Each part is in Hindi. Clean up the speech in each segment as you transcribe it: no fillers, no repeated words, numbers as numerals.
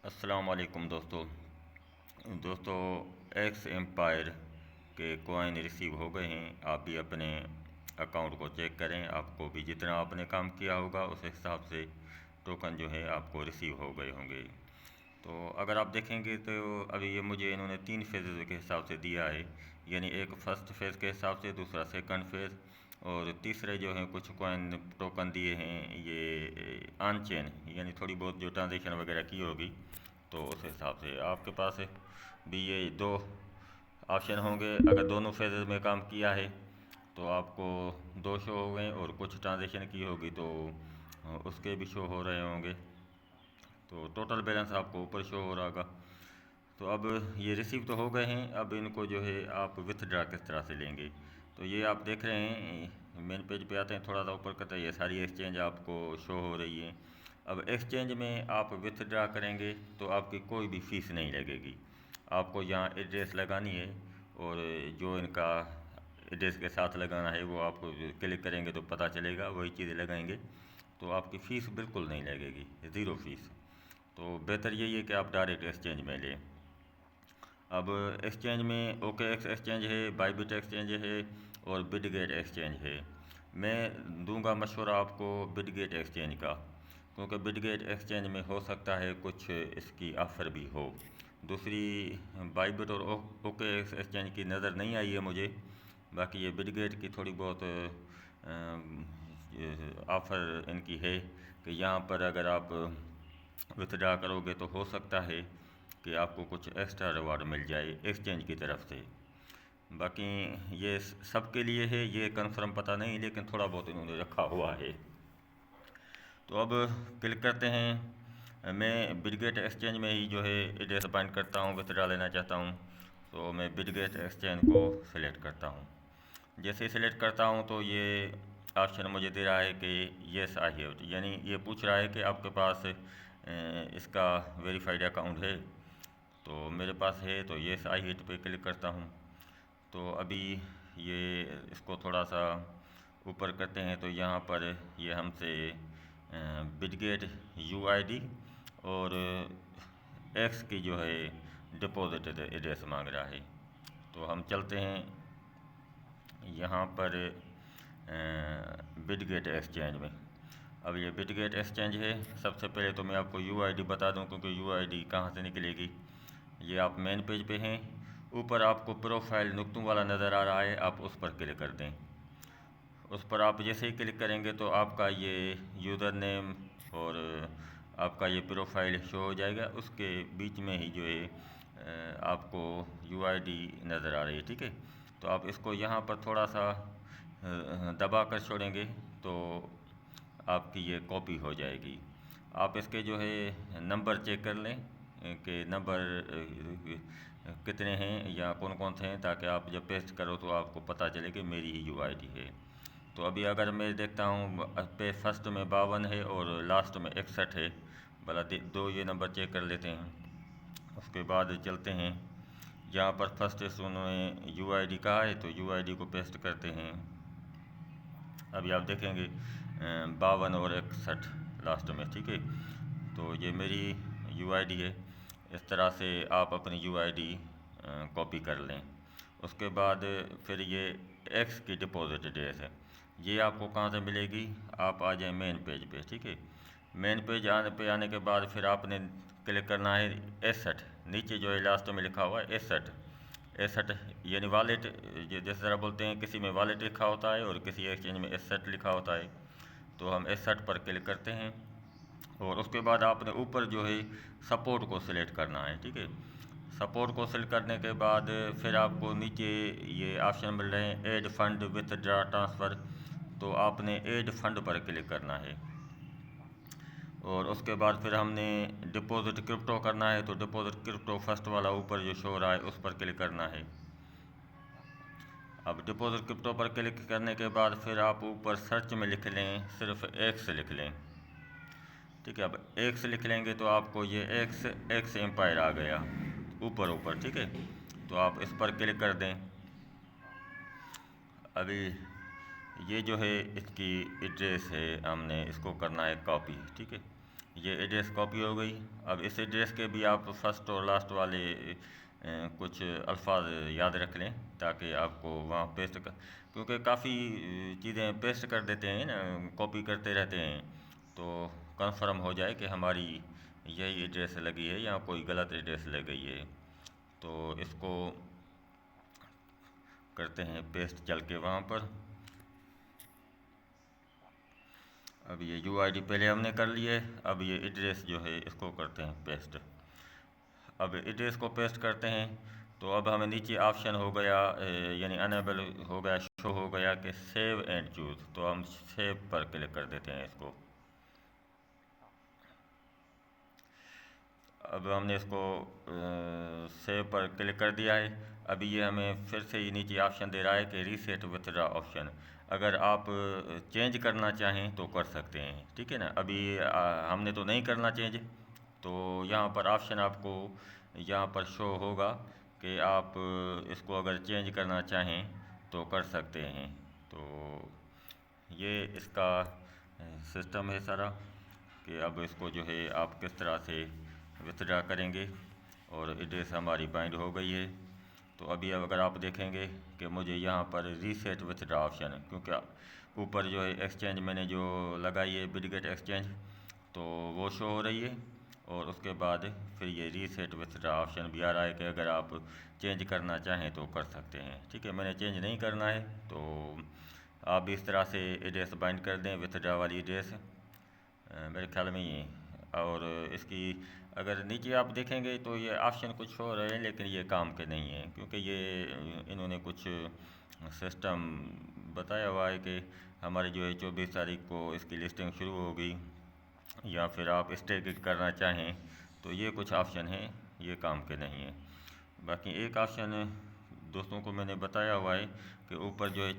अस्सलाम वालेकुम दोस्तों एक्स एम्पायर के कॉइन रिसीव हो गए हैं। आप भी अपने अकाउंट को चेक करें, आपको भी जितना आपने काम किया होगा उस हिसाब से टोकन जो है आपको रिसीव हो गए होंगे। तो अगर आप देखेंगे तो अभी ये मुझे इन्होंने 3 फेज़ के हिसाब से दिया है, यानी एक फ़र्स्ट फेज़ के हिसाब से, दूसरा सेकंड फेज़ और तीसरे जो हैं कुछ कॉइन टोकन दिए हैं ये ऑन चेन, यानी थोड़ी बहुत जो ट्रांजेक्शन वगैरह की होगी तो उस हिसाब से आपके पास भी ये दो ऑप्शन होंगे। अगर दोनों फेज़ में काम किया है तो आपको दो शो हो गए, और कुछ ट्रांजेक्शन की होगी तो उसके भी शो हो रहे होंगे, तो टोटल बैलेंस आपको ऊपर शो हो रहा होगा। तो अब ये रिसीव तो हो गए हैं, अब इनको जो है आप विथड्रा किस तरह से लेंगे। तो ये आप देख रहे हैं मेन पेज पे आते हैं, थोड़ा सा ऊपर करते हैं, ये सारी एक्सचेंज आपको शो हो रही है। अब एक्सचेंज में आप विथड्रा करेंगे तो आपकी कोई भी फ़ीस नहीं लगेगी। आपको यहाँ एड्रेस लगानी है, और जो इनका एड्रेस के साथ लगाना है वो आप क्लिक करेंगे तो पता चलेगा, वही चीज़ें लगाएंगे तो आपकी फ़ीस बिल्कुल नहीं लगेगी, ज़ीरो फ़ीस। तो बेहतर यही है कि आप डायरेक्ट एक्सचेंज में लें। अब एक्सचेंज में ओके एक्स एक्सचेंज है, बाईबिट एक्सचेंज है और बिटगेट एक्सचेंज है। मैं दूंगा मशवरा आपको बिटगेट एक्सचेंज का, क्योंकि बिटगेट एक्सचेंज में हो सकता है कुछ इसकी ऑफ़र भी हो। दूसरी बाईबिट और ओके एक्स एक्सचेंज की नज़र नहीं आई है मुझे, बाकी ये बिटगेट की थोड़ी बहुत ऑफ़र इनकी है कि यहाँ पर अगर आप विथड्रा करोगे तो हो सकता है कि आपको कुछ एक्स्ट्रा रिवार्ड मिल जाए एक्सचेंज की तरफ से। बाकी ये सबके लिए है ये कंफर्म पता नहीं, लेकिन थोड़ा बहुत इन्होंने रखा हुआ है। तो अब क्लिक करते हैं। मैं बिटगेट एक्सचेंज में ही जो है एड्रेस फाइंड करता हूँ, विथड्रा लेना चाहता हूँ, तो मैं बिटगेट एक्सचेंज को सिलेक्ट करता हूँ। जैसे सिलेक्ट करता हूँ तो ये ऑप्शन मुझे दे रहा है कि येस आई हैव, यानी ये पूछ रहा है कि आपके पास इसका वेरीफाइड अकाउंट है। तो मेरे पास है, तो येस आई हिट पे क्लिक करता हूँ। तो अभी ये इसको थोड़ा सा ऊपर करते हैं, तो यहाँ पर ये हमसे बिटगेट यूआईडी और एक्स की जो है डिपॉजिट एड्रेस मांग रहा है। तो हम चलते हैं यहाँ पर बिटगेट एक्सचेंज में। अब ये बिटगेट एक्सचेंज है। सबसे पहले तो मैं आपको यूआईडी बता दूं, क्योंकि यूआईडी कहाँ से निकलेगी। ये आप मेन पेज पे हैं, ऊपर आपको प्रोफाइल नुक्तों वाला नज़र आ रहा है, आप उस पर क्लिक कर दें। उस पर आप जैसे ही क्लिक करेंगे तो आपका ये यूज़र नेम और आपका ये प्रोफाइल शो हो जाएगा। उसके बीच में ही जो है आपको यूआईडी नज़र आ रही है, ठीक है। तो आप इसको यहाँ पर थोड़ा सा दबा कर छोड़ेंगे तो आपकी ये कॉपी हो जाएगी। आप इसके जो है नंबर चेक कर लें कि नंबर कितने हैं या कौन कौन से हैं, ताकि आप जब पेस्ट करो तो आपको पता चले कि मेरी ही यूआईडी है। तो अभी अगर मैं देखता हूँ पे फर्स्ट में 52 है और लास्ट में 61 है, भला दो ये नंबर चेक कर लेते हैं। उसके बाद चलते हैं, यहाँ पर फर्स्ट उन्होंने यूआईडी कहा है तो यूआईडी को पेस्ट करते हैं। अभी आप देखेंगे 52 और 61 लास्ट में, ठीक है। तो ये मेरी यूआईडी है। इस तरह से आप अपनी यूआईडी कॉपी कर लें। उसके बाद फिर ये एक्स की डिपॉजिट एड्रेस है, ये आपको कहाँ से मिलेगी। आप आ जाएँ मेन पेज पे, ठीक है। मेन पेज आने के बाद फिर आपने क्लिक करना है 61, नीचे जो है लास्ट में लिखा हुआ है 61। 61 यानी वॉलेट, जिस तरह बोलते हैं किसी में वॉलेट लिखा होता है और किसी एक्सचेंज में 61 लिखा होता है। तो हम 61 पर क्लिक करते हैं, और उसके बाद आपने ऊपर जो है सपोर्ट को सिलेक्ट करना है, ठीक है। सपोर्ट को सिलेक्ट करने के बाद फिर आपको नीचे ये ऑप्शन मिल रहे हैं ऐड फंड विथड्रा ट्रांसफ़र, तो आपने ऐड फंड पर क्लिक करना है। और उसके बाद फिर हमने डिपॉजिट क्रिप्टो करना है, तो डिपॉजिट क्रिप्टो फर्स्ट वाला ऊपर जो शो हो रहा है उस पर क्लिक करना है। अब डिपॉजिट क्रिप्टो पर क्लिक करने के बाद फिर आप ऊपर सर्च में लिख लें, सिर्फ एक्स लिख लें, ठीक है। अब एक्स लिख लेंगे तो आपको ये एक्स एम्पायर आ गया ऊपर, ठीक है। तो आप इस पर क्लिक कर दें। अभी ये जो है इसकी एड्रेस है, हमने इसको करना है कॉपी, ठीक है। ये एड्रेस कॉपी हो गई। अब इस एड्रेस के भी आप फर्स्ट और लास्ट वाले कुछ अल्फाज याद रख लें ताकि आपको वहाँ पेस्ट कर, क्योंकि काफ़ी चीज़ें पेस्ट कर देते हैं ना, कॉपी करते रहते हैं, तो कंफर्म हो जाए कि हमारी यही एड्रेस लगी है या कोई गलत एड्रेस लग गई है। तो इसको करते हैं पेस्ट चल के वहाँ पर। अब ये यूआईडी पहले हमने कर लिए, अब ये एड्रेस जो है इसको करते हैं पेस्ट। अब एड्रेस को पेस्ट करते हैं तो अब हमें नीचे ऑप्शन हो गया यानी अनेबल हो गया, शो हो गया कि सेव एंड चूज़, तो हम सेव पर क्लिक कर देते हैं इसको। अब हमने इसको सेव पर क्लिक कर दिया है। अभी ये हमें फिर से ही नीचे ऑप्शन दे रहा है कि रीसेट विथड्रॉ ऑप्शन, अगर आप चेंज करना चाहें तो कर सकते हैं, ठीक है ना। अभी हमने तो नहीं करना चेंज, तो यहाँ पर ऑप्शन आपको यहाँ पर शो होगा कि आप इसको अगर चेंज करना चाहें तो कर सकते हैं। तो ये इसका सिस्टम है सारा कि अब इसको जो है आप किस तरह से विथड्रा करेंगे, और एड्रेस हमारी बाइंड हो गई है। तो अभी अगर आप देखेंगे कि मुझे यहाँ पर रीसेट विथड्रा ऑप्शन है, क्योंकि ऊपर जो है एक्सचेंज मैंने जो लगाई है बिटगेट एक्सचेंज, तो वो शो हो रही है, और उसके बाद फिर ये रीसेट विथड्रा ऑप्शन भी आ रहा है कि अगर आप चेंज करना चाहें तो कर सकते हैं। ठीक है, मैंने चेंज नहीं करना है, तो आप भी इस तरह से एड्रेस बाइंड कर दें, विथड्रा वाली एड्रेस मेरे ख्याल में ये। और इसकी अगर नीचे आप देखेंगे तो ये ऑप्शन कुछ हो रहे हैं, लेकिन ये काम के नहीं हैं, क्योंकि ये इन्होंने कुछ सिस्टम बताया हुआ है कि हमारे जो है 24 तारीख को इसकी लिस्टिंग शुरू होगी, या फिर आप स्टे करना चाहें, तो ये कुछ ऑप्शन हैं, ये काम के नहीं हैं। बाकी एक ऑप्शन दोस्तों को मैंने बताया हुआ है कि ऊपर जो है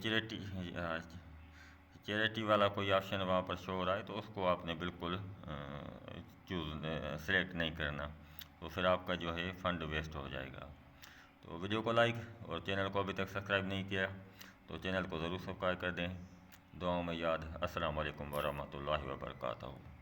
चैरिटी वाला कोई ऑप्शन वहाँ पर शो हो रहा है, तो उसको आपने बिल्कुल सेलेक्ट नहीं करना, तो फिर आपका जो है फ़ंड वेस्ट हो जाएगा। तो वीडियो को लाइक और चैनल को अभी तक सब्सक्राइब नहीं किया तो चैनल को ज़रूर सब्सक्राइब कर दें। दुआओं में याद। अस्सलाम वालेकुम वरहमतुल्लाहि वबरकातुहू।